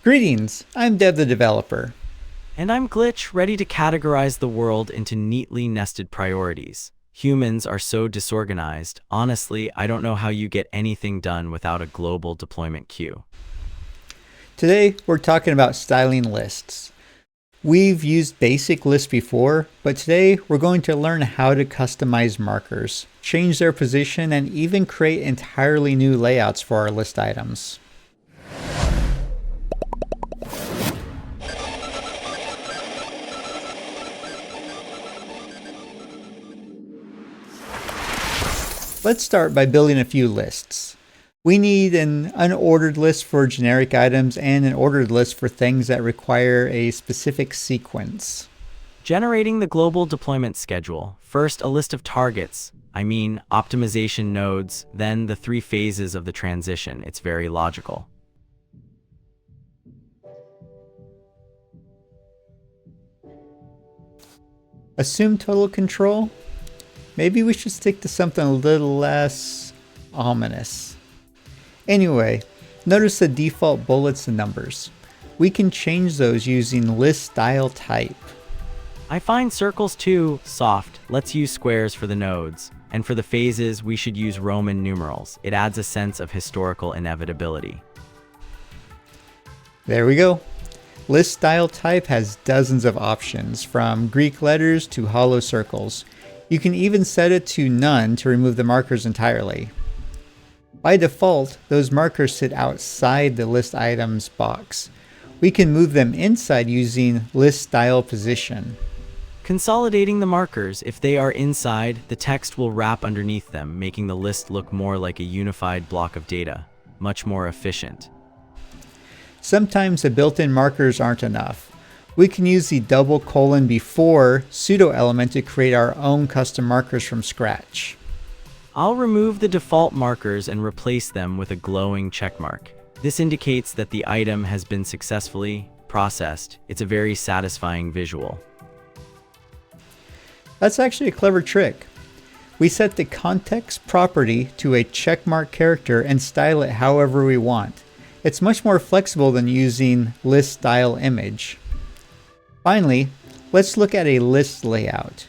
Greetings, I'm Dev the developer. And I'm Glitch, ready to categorize the world into neatly nested priorities. Humans are so disorganized. Honestly, I don't know how you get anything done without a global deployment queue. Today we're talking about styling lists. We've used basic lists before, but today we're going to learn how to customize markers, change their position, and even create entirely new layouts for our list items. Let's start by building a few lists. We need an unordered list for generic items and an ordered list for things that require a specific sequence. Generating the global deployment schedule. First, a list of targets. Optimization nodes, then the 3 phases of the transition. It's very logical. Assume total control? Maybe we should stick to something a little less ominous. Anyway, notice the default bullets and numbers. We can change those using list style type. I find circles too soft. Let's use squares for the nodes. And for the phases, we should use Roman numerals. It adds a sense of historical inevitability. There we go. List style type has dozens of options, from Greek letters to hollow circles. You can even set it to none to remove the markers entirely. By default, those markers sit outside the list items box. We can move them inside using list style position. Consolidating the markers, if they are inside, the text will wrap underneath them, making the list look more like a unified block of data. Much more efficient. Sometimes the built-in markers aren't enough. We can use the double colon before pseudo-element to create our own custom markers from scratch. I'll remove the default markers and replace them with a glowing checkmark. This indicates that the item has been successfully processed. It's a very satisfying visual. That's actually a clever trick. We set the context property to a checkmark character and style it however we want. It's much more flexible than using list style image. Finally, let's look at a list layout.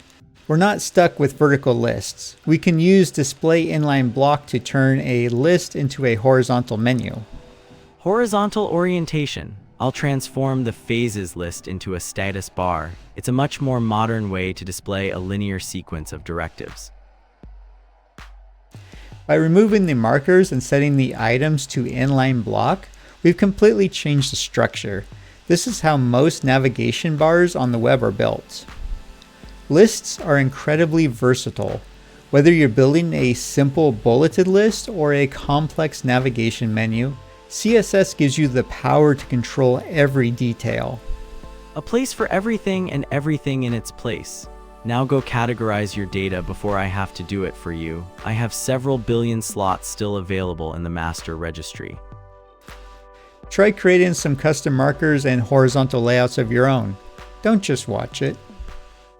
We're not stuck with vertical lists. We can use display inline-block to turn a list into a horizontal menu. Horizontal orientation. I'll transform the phases list into a status bar. It's a much more modern way to display a linear sequence of directives. By removing the markers and setting the items to inline block, we've completely changed the structure. This is how most navigation bars on the web are built. Lists are incredibly versatile. Whether you're building a simple bulleted list or a complex navigation menu, CSS gives you the power to control every detail. A place for everything and everything in its place. Now go categorize your data before I have to do it for you. I have several billion slots still available in the master registry. Try creating some custom markers and horizontal layouts of your own. Don't just watch it.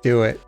Do it.